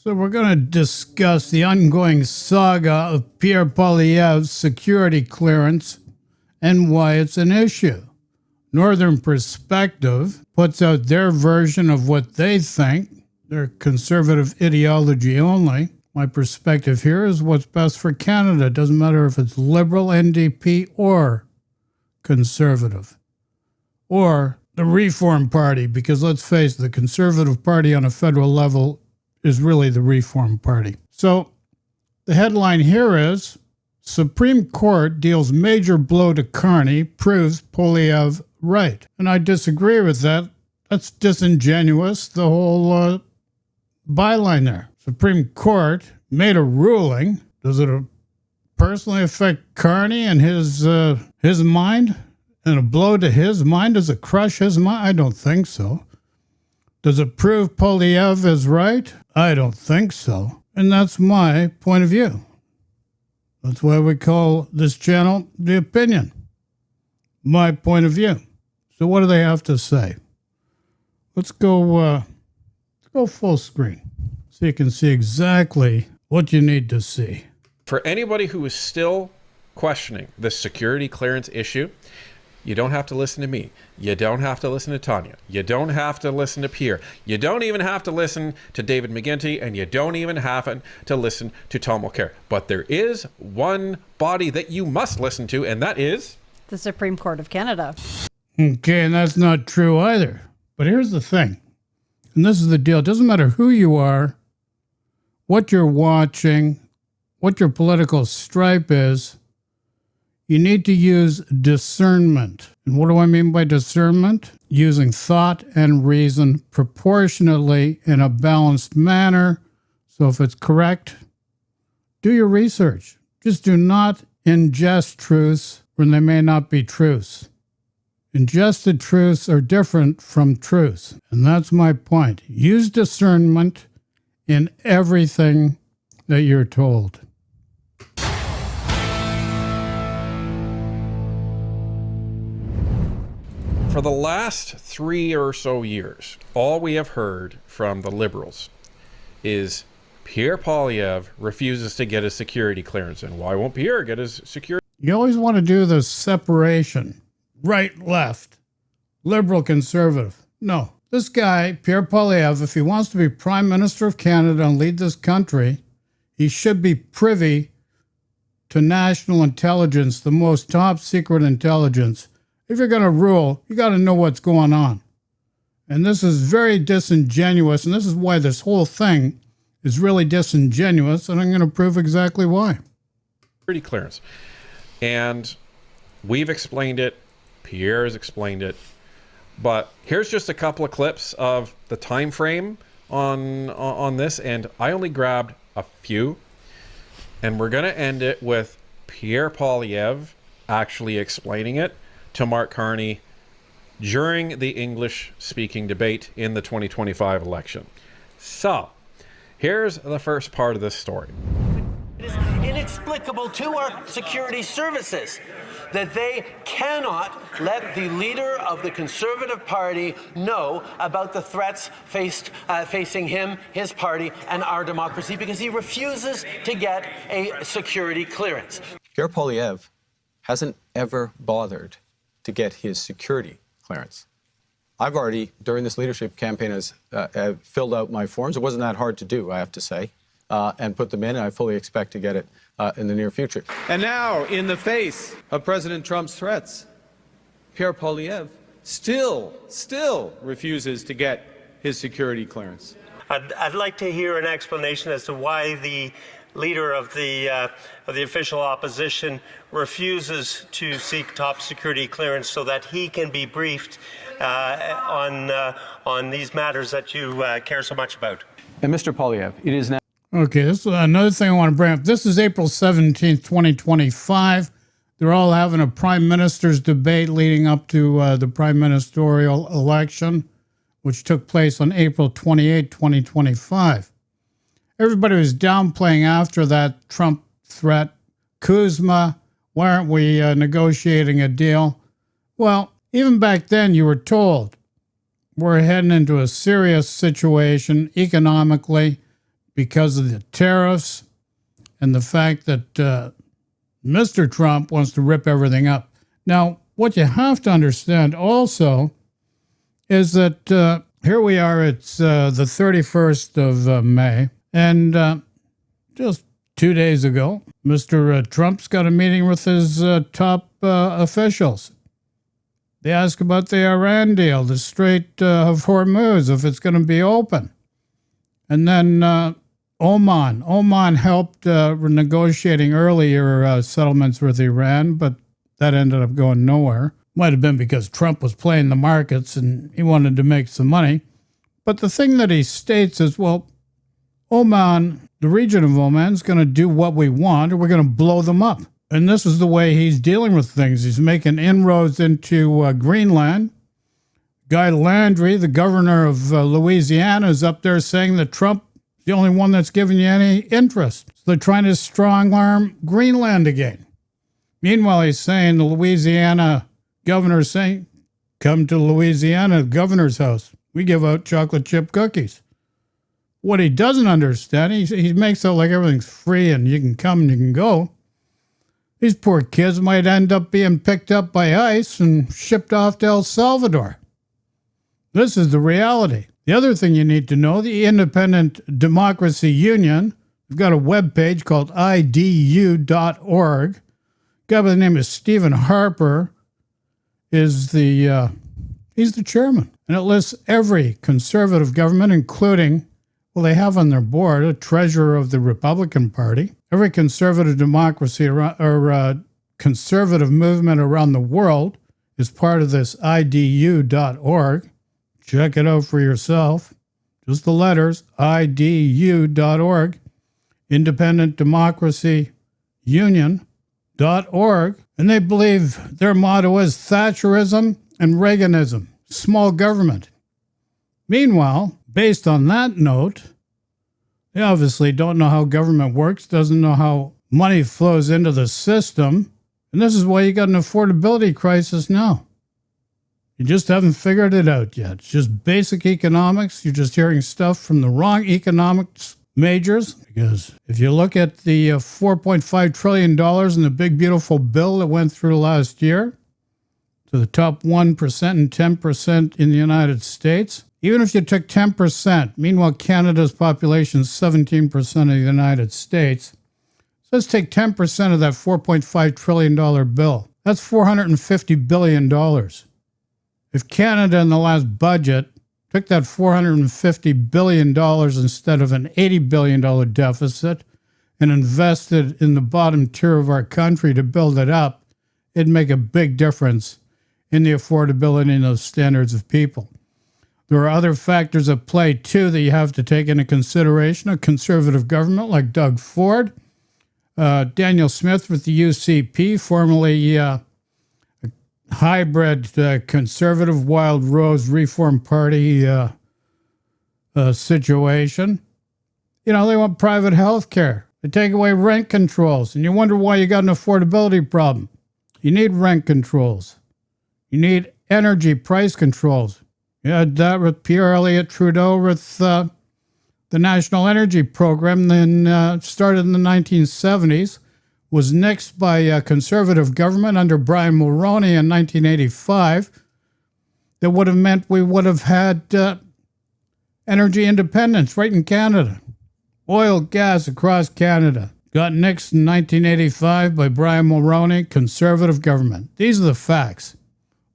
So we're going to discuss the ongoing saga of Pierre Poilievre's security clearance and why it's an issue. Northern Perspective puts out their version of what they think, their conservative ideology only. My perspective here is what's best for Canada. It doesn't matter if it's Liberal, NDP, or Conservative, or the Reform Party, because let's face it, the Conservative Party on a federal level is really the Reform Party. So the headline here is, Supreme Court deals major blow to Carney, proves Poilievre right. And I disagree with that. That's disingenuous, the whole byline there. Supreme Court made a ruling. Does it personally affect Carney and his mind? And a blow to his mind? Does it crush his mind? I don't think so. Does it prove Poilievre is right? I don't think so. And that's my point of view. That's why we call this channel The Opinion. My point of view. So what do they have to say? Let's go full screen so you can see exactly what you need to see. For anybody who is still questioning the security clearance issue, you don't have to listen to me. You don't have to listen to Tanya. You don't have to listen to Pierre. You don't even have to listen to David McGuinty, and you don't even have to listen to Tom Mulcair. But there is one body that you must listen to, and that is the Supreme Court of Canada. Okay, and that's not true either. But here's the thing, and this is the deal. It doesn't matter who you are, what you're watching, what your political stripe is, you need to use discernment. And what do I mean by discernment? Using thought and reason proportionately in a balanced manner. So if it's correct, do your research. Just do not ingest truths when they may not be truths. Ingested truths are different from truths. And that's my point. Use discernment in everything that you're told. For the last 3 or so years, all we have heard from the Liberals is Pierre Poilievre refuses to get his security clearance. And why won't Pierre get his security? You always want to do the separation, right, left, Liberal, Conservative. No, this guy, Pierre Poilievre, if he wants to be Prime Minister of Canada and lead this country, he should be privy to national intelligence, the most top secret intelligence. If you're going to rule, you got to know what's going on. And this is very disingenuous, and this is why this whole thing is really disingenuous, and I'm going to prove exactly why. Security clearance. And we've explained it, Pierre has explained it, but here's just a couple of clips of the time frame on this, and I only grabbed a few, and we're going to end it with Pierre Poilievre actually explaining it to Mark Carney during the English-speaking debate in the 2025 election. So, here's the first part of this story. It is inexplicable to our security services that they cannot let the leader of the Conservative Party know about the threats facing him, his party, and our democracy because he refuses to get a security clearance. Pierre Poilievre hasn't ever bothered to get his security clearance. I've already, during this leadership campaign, filled out my forms. It wasn't that hard to do, I have to say, and put them in, and I fully expect to get it in the near future. And now, in the face of President Trump's threats, Pierre Poilievre still refuses to get his security clearance. I'd like to hear an explanation as to why the leader of the official opposition refuses to seek top security clearance so that he can be briefed on these matters that you care so much about. And Mr. Poilievre, it is now... Okay, this is another thing I want to bring up. This is April 17th, 2025. They're all having a prime minister's debate leading up to the prime ministerial election, which took place on April 28, 2025. Everybody was downplaying after that Trump threat. Kuzma, why aren't we negotiating a deal? Well, even back then you were told we're heading into a serious situation economically. because of the tariffs and the fact that Mr. Trump wants to rip everything up. Now, what you have to understand also is that here we are, it's the 31st of May, and just 2 days ago, Mr. Trump's got a meeting with his top officials. They ask about the Iran deal, the Strait of Hormuz, if it's going to be open. And then Oman helped negotiating earlier settlements with Iran, but that ended up going nowhere. Might have been because Trump was playing the markets and he wanted to make some money. But the thing that he states is, well, Oman, the region of Oman, is going to do what we want, or we're going to blow them up. And this is the way he's dealing with things. He's making inroads into Greenland. Guy Landry, the governor of Louisiana, is up there saying that Trump is the only one that's giving you any interest. So they're trying to strong-arm Greenland again. Meanwhile, he's saying, the Louisiana governor is saying, come to Louisiana governor's house. We give out chocolate chip cookies. What he doesn't understand, he makes out like everything's free and you can come and you can go. These poor kids might end up being picked up by ICE and shipped off to El Salvador. This is the reality. The other thing you need to know, the Independent Democracy Union, they've got a webpage called idu.org. A guy by the name of Stephen Harper is he's the chairman. And it lists every conservative government, including, well, they have on their board a treasurer of the Republican Party. Every conservative democracy or conservative movement around the world is part of this idu.org. Check it out for yourself. Just the letters, idu.org, Independent Democracy Union.org. And they believe their motto is Thatcherism and Reaganism, small government. Meanwhile, based on that note, they obviously don't know how government works, doesn't know how money flows into the system, and this is why you got an affordability crisis now. You just haven't figured it out yet. It's just basic economics. You're just hearing stuff from the wrong economics majors, because if you look at the $4.5 trillion in the big, beautiful bill that went through last year to the top 1% and 10% in the United States, even if you took 10%, meanwhile Canada's population is 17% of the United States, so let's take 10% of that $4.5 trillion bill. That's $450 billion. If Canada in the last budget took that $450 billion instead of an $80 billion deficit and invested in the bottom tier of our country to build it up, it'd make a big difference in the affordability and the standards of people. There are other factors at play, too, that you have to take into consideration. A conservative government like Doug Ford, Daniel Smith with the UCP, formerly a hybrid conservative Wild Rose Reform Party situation. You know, they want private health care. They take away rent controls, and you wonder why you got an affordability problem. You need rent controls. You need energy price controls. You had that with Pierre Elliott Trudeau with the National Energy Program, then started in the 1970s, was nixed by a conservative government under Brian Mulroney in 1985. That would have meant we would have had energy independence right in Canada. Oil, gas across Canada. Got nixed in 1985 by Brian Mulroney, conservative government. These are the facts.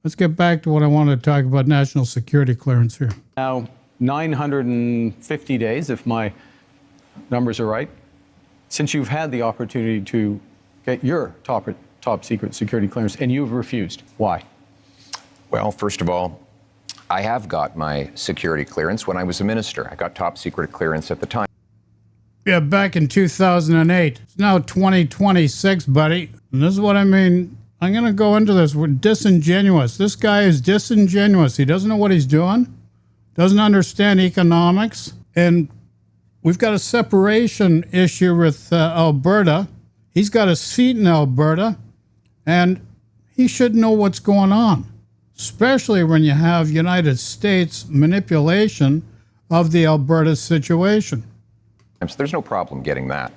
Let's get back to what I wanted to talk about, national security clearance here. Now, 950 days, if my numbers are right, since you've had the opportunity to get your top secret security clearance, and you've refused. Why? Well, first of all, I have got my security clearance when I was a minister. I got top secret clearance at the time. Yeah, back in 2008. It's now 2026, buddy. And this is what I mean. I'm going to go into this. We're disingenuous. This guy is disingenuous. He doesn't know what he's doing, doesn't understand economics, and we've got a separation issue with Alberta. He's got a seat in Alberta, and he should know what's going on, especially when you have United States manipulation of the Alberta situation. There's no problem getting that.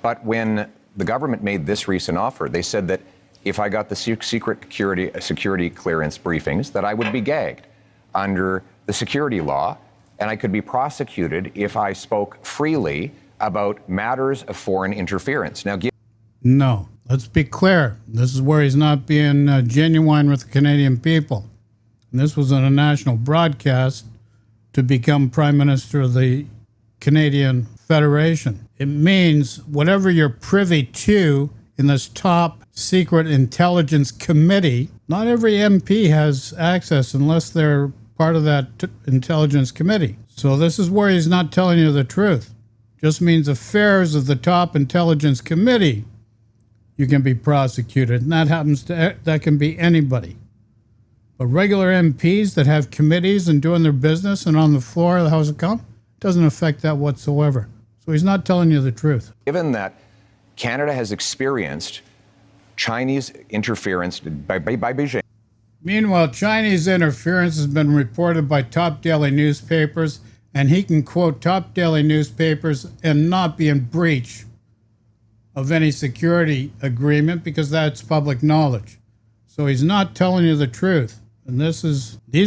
But when the government made this recent offer, they said that if I got the security clearance briefings, that I would be gagged under the security law, and I could be prosecuted if I spoke freely about matters of foreign interference. Now, No, let's be clear. This is where he's not being genuine with the Canadian people. And this was on a national broadcast to become Prime Minister of the Canadian Federation. It means whatever you're privy to in this top secret intelligence committee, not every MP has access unless they're part of that intelligence committee. So this is where he's not telling you the truth. Just means affairs of the top intelligence committee, you can be prosecuted. And that can be anybody. But regular MPs that have committees and doing their business and on the floor of the House of Commons, doesn't affect that whatsoever. So he's not telling you the truth. Given that Canada has experienced Chinese interference by Beijing. Meanwhile, Chinese interference has been reported by top daily newspapers, and he can quote top daily newspapers and not be in breach of any security agreement because that's public knowledge. So he's not telling you the truth. And these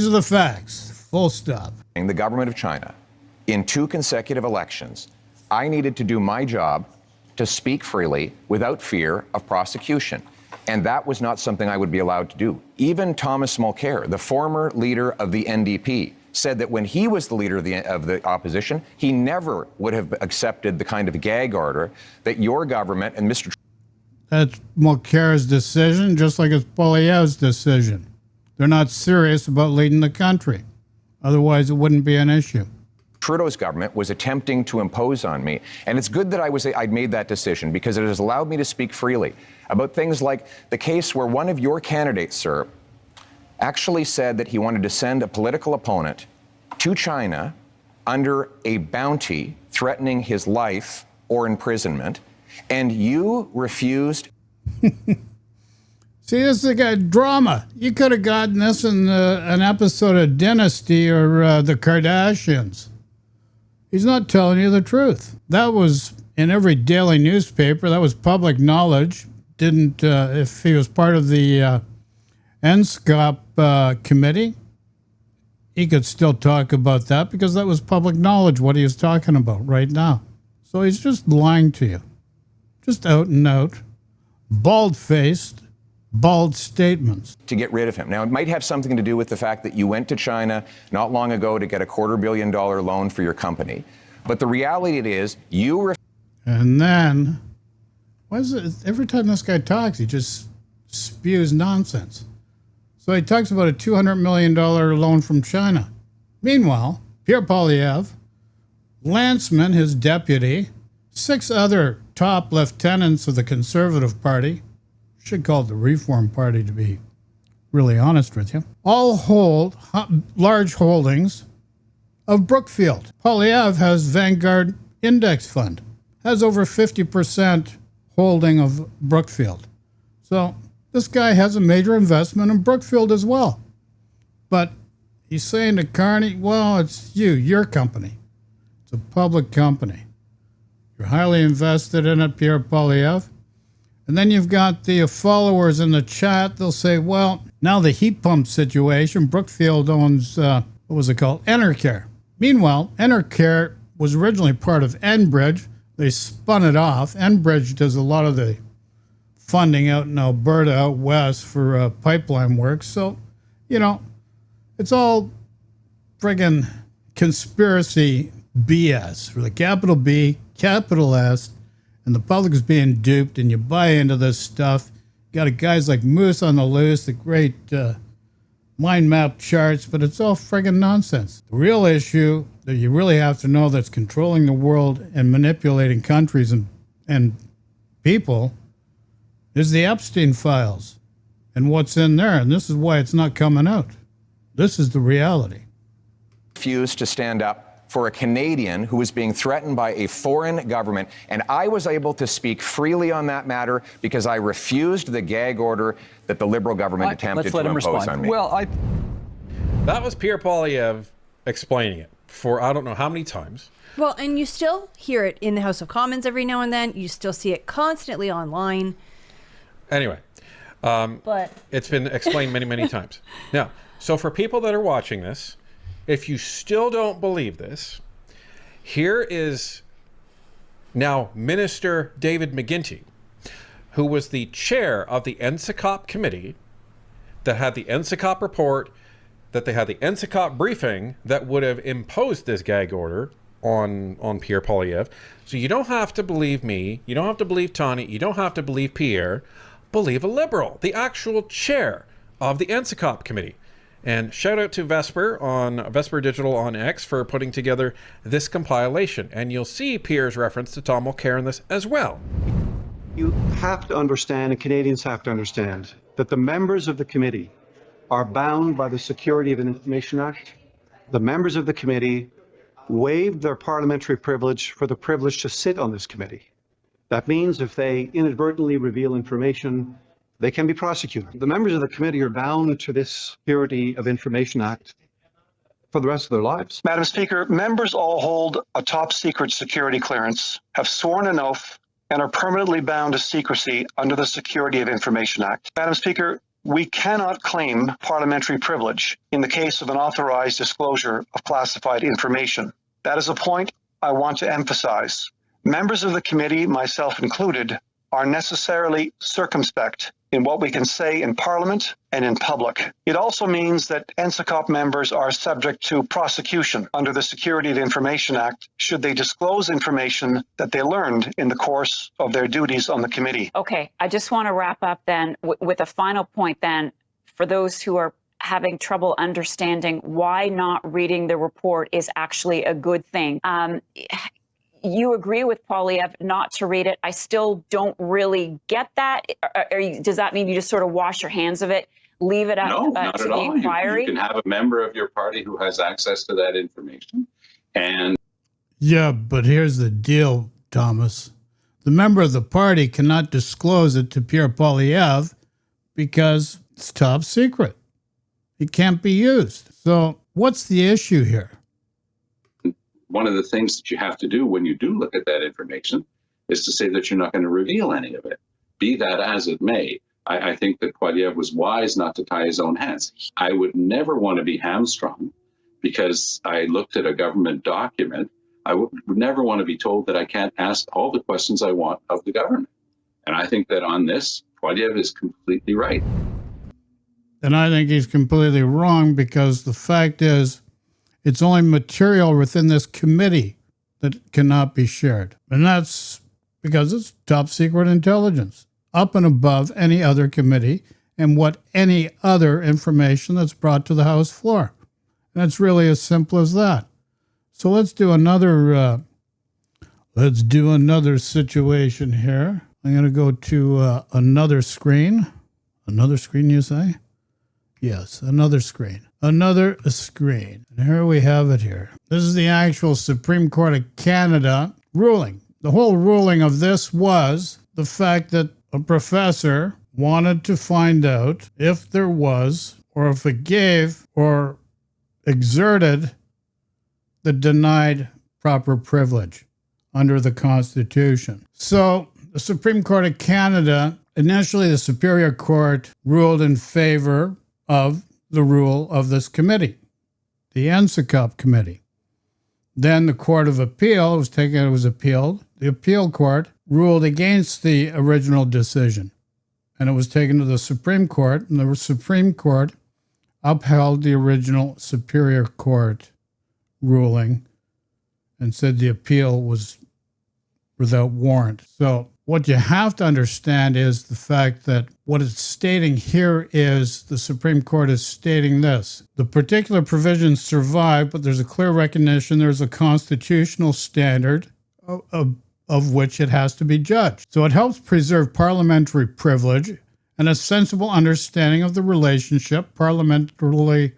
are the facts, full stop. The government of China, in 2 consecutive elections, I needed to do my job to speak freely without fear of prosecution. And that was not something I would be allowed to do. Even Thomas Mulcair, the former leader of the NDP, said that when he was the leader of the opposition, he never would have accepted the kind of gag order that your government and Mr. That's Mulcair's decision, just like it's Poilievre's decision. They're not serious about leading the country. Otherwise, it wouldn't be an issue. Trudeau's government was attempting to impose on me. And it's good that I'd made that decision because it has allowed me to speak freely about things like the case where one of your candidates, sir, actually said that he wanted to send a political opponent to China under a bounty threatening his life or imprisonment, and you refused. See, this is like drama. You could have gotten this in an episode of Dynasty or The Kardashians. He's not telling you the truth. That was in every daily newspaper. That was public knowledge. If he was part of the NSCOP committee, he could still talk about that because that was public knowledge, what he was talking about right now. So he's just lying to you. Just out and out, bald-faced, bald statements. To get rid of him. Now, it might have something to do with the fact that you went to China not long ago to get a $250 million loan for your company. But the reality is, And then, every time this guy talks, he just spews nonsense. So he talks about a $200 million loan from China. Meanwhile, Pierre Poilievre, Lanceman, his deputy, 6 other top lieutenants of the Conservative Party, should call it the Reform Party to be really honest with you, all hold large holdings of Brookfield. Poilievre has Vanguard Index Fund, has over 50% holding of Brookfield. So this guy has a major investment in Brookfield as well. But he's saying to Carney, well, it's your company. It's a public company. You're highly invested in it, Pierre Poilievre. And then you've got the followers in the chat. They'll say, well, now the heat pump situation, Brookfield owns, what was it called? Enercare. Meanwhile, Enercare was originally part of Enbridge. They spun it off. Enbridge does a lot of the funding out in Alberta, out west for pipeline work. So, it's all friggin' conspiracy BS. For the capital B, capital S, and the public's being duped, and you buy into this stuff. You got guys like Moose on the Loose, the great mind map charts, but it's all friggin' nonsense. The real issue that you really have to know that's controlling the world and manipulating countries and people is the Epstein files and what's in there, and this is why it's not coming out. This is the reality. refused to stand up for a Canadian who was being threatened by a foreign government. And I was able to speak freely on that matter because I refused the gag order that the Liberal government attempted to impose on me. That was Pierre Poilievre explaining it. for I don't know how many times. Well, and you still hear it in the House of Commons every now and then. You still see it constantly online. Anyway, But it's been explained many, many times. Now, so for people that are watching this, if you still don't believe this, here is now Minister David McGuinty, who was the chair of the NSICOP committee that had the NSICOP report, that they had the NSICOP briefing that would have imposed this gag order on Pierre Poilievre. So you don't have to believe me, you don't have to believe Tani, you don't have to believe Pierre. Believe a liberal, the actual chair of the NSICOP committee. And shout out to Vesper Digital on X for putting together this compilation. And you'll see Pierre's reference to Tom Mulcair in this as well. You have to understand, and Canadians have to understand, that the members of the committee are bound by the Security of Information Act. The members of the committee waived their parliamentary privilege for the privilege to sit on this committee. That means if they inadvertently reveal information, they can be prosecuted. The members of the committee are bound to this Security of Information Act for the rest of their lives. Madam Speaker, members all hold a top secret security clearance, have sworn an oath, and are permanently bound to secrecy under the Security of Information Act. Madam Speaker, we cannot claim parliamentary privilege in the case of an authorized disclosure of classified information. That is a point I want to emphasize. Members of the committee, myself included, are necessarily circumspect in what we can say in Parliament and in public. It also means that NSICOP members are subject to prosecution under the Security of Information Act should they disclose information that they learned in the course of their duties on the committee. Okay, I just want to wrap up then with a final point then for those who are having trouble understanding why not reading the report is actually a good thing. You agree with Poilievre not to read it. I still don't really get that. Does that mean you just sort of wash your hands of it, leave it up No, not to at the all. inquiry? You can have a member of your party who has access to that information. And Yeah, but here's the deal, Thomas. The member of the party cannot disclose it to Pierre Poilievre because it's top secret. It can't be used. So what's the issue here? one of the things that you have to do when you do look at that information is to say that you're not going to reveal any of it, be that as it may. I think that Poilievre was wise not to tie his own hands. I would never want to be hamstrung because I looked at a government document. I would never want to be told that I can't ask all the questions I want of the government. And I think that on this, Poilievre is completely right. And I think he's completely wrong because the fact is it's only material within this committee that cannot be shared. And that's because it's top secret intelligence, up and above any other committee and what any other information that's brought to the House floor. And it's really as simple as that. So let's do another situation here. I'm going to go to another screen. Another screen, you say? Yes, another screen. Another screen. And here we have it here. This is the actual Supreme Court of Canada ruling. The whole ruling of this was the fact that a professor wanted to find out if there was, or if it gave or exerted the denied proper privilege under the Constitution. So the Supreme Court of Canada, initially the Superior Court ruled in favor of the rule of this committee, the NSICOP committee. Then the Court of Appeal was appealed. The appeal court ruled against the original decision, and it was taken to the Supreme Court, and the Supreme Court upheld the original Superior Court ruling and said the appeal was without warrant. So what you have to understand is the fact that what it's stating here is the Supreme Court is stating this. The particular provisions survive, but there's a clear recognition there's a constitutional standard of which it has to be judged. So it helps preserve parliamentary privilege and a sensible understanding of the relationship parliamentary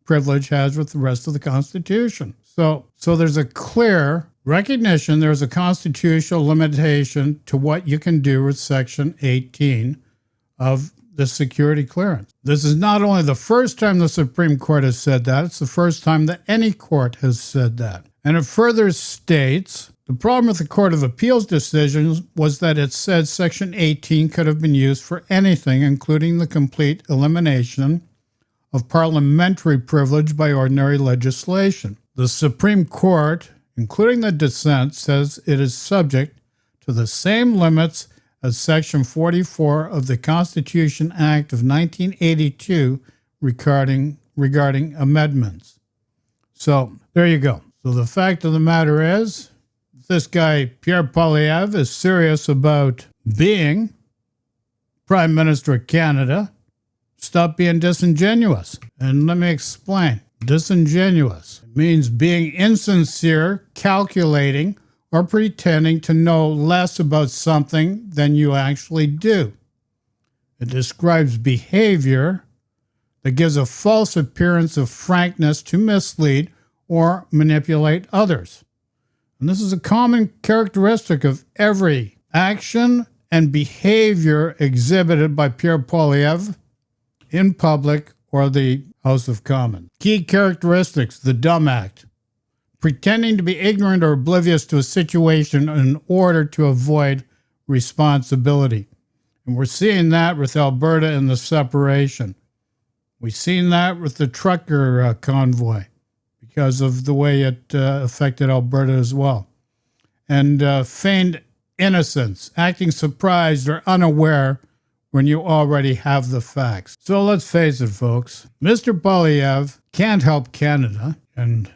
privilege has with the rest of the Constitution. So there's a clear recognition there's a constitutional limitation to what you can do with Section 18 of the security clearance. This is not only the first time the Supreme Court has said that, it's the first time that any court has said that. And it further states, the problem with the Court of Appeals decisions was that it said Section 18 could have been used for anything, including the complete elimination of parliamentary privilege by ordinary legislation. The Supreme Court, including the dissent, says it is subject to the same limits as Section 44 of the Constitution Act of 1982 regarding amendments. So there you go. So the fact of the matter is, this guy, Pierre Poilievre, is serious about being Prime Minister of Canada. Stop being disingenuous. And let me explain. Disingenuous means being insincere, calculating, or pretending to know less about something than you actually do. It describes behavior that gives a false appearance of frankness to mislead or manipulate others. And this is a common characteristic of every action and behavior exhibited by Pierre Poilievre in public or the House of Commons. Key characteristics: the dumb act, pretending to be ignorant or oblivious to a situation in order to avoid responsibility. And we're seeing that with Alberta and the separation. We've seen that with the trucker convoy because of the way it affected Alberta as well. And feigned innocence, acting surprised or unaware when you already have the facts. So let's face it, folks. Mr. Poilievre can't help Canada. And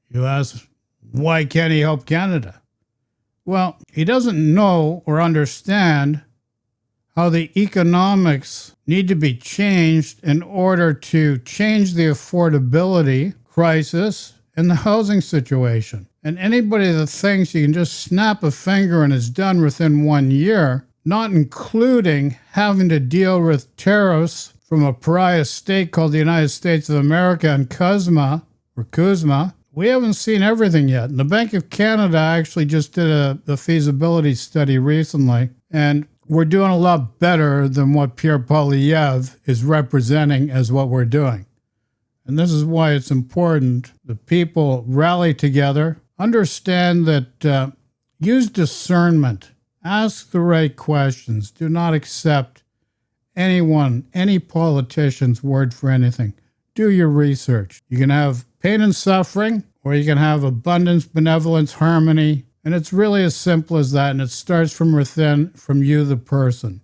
you ask, why can't he help Canada? Well, he doesn't know or understand how the economics need to be changed in order to change the affordability crisis and the housing situation. And anybody that thinks you can just snap a finger and it's done within 1 year, not including having to deal with tariffs from a pariah state called the United States of America and CUSMA, we haven't seen everything yet. And the Bank of Canada actually just did a feasibility study recently, and we're doing a lot better than what Pierre Poilievre is representing as what we're doing. And this is why it's important that people rally together, understand that use discernment, ask the right questions, do not accept any politician's word for anything. Do your research. You can have pain and suffering, or you can have abundance, benevolence, harmony. And it's really as simple as that. And it starts from within, from you, the person.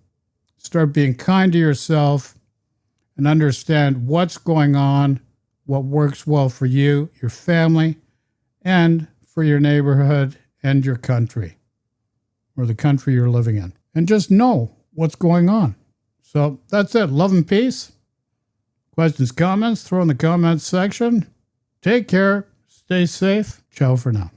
Start being kind to yourself and understand what's going on, what works well for you, your family, and for your neighborhood and your country, or the country you're living in. And just know what's going on. So that's it. Love and peace. Questions, comments, throw in the comments section. Take care. Stay safe. Ciao for now.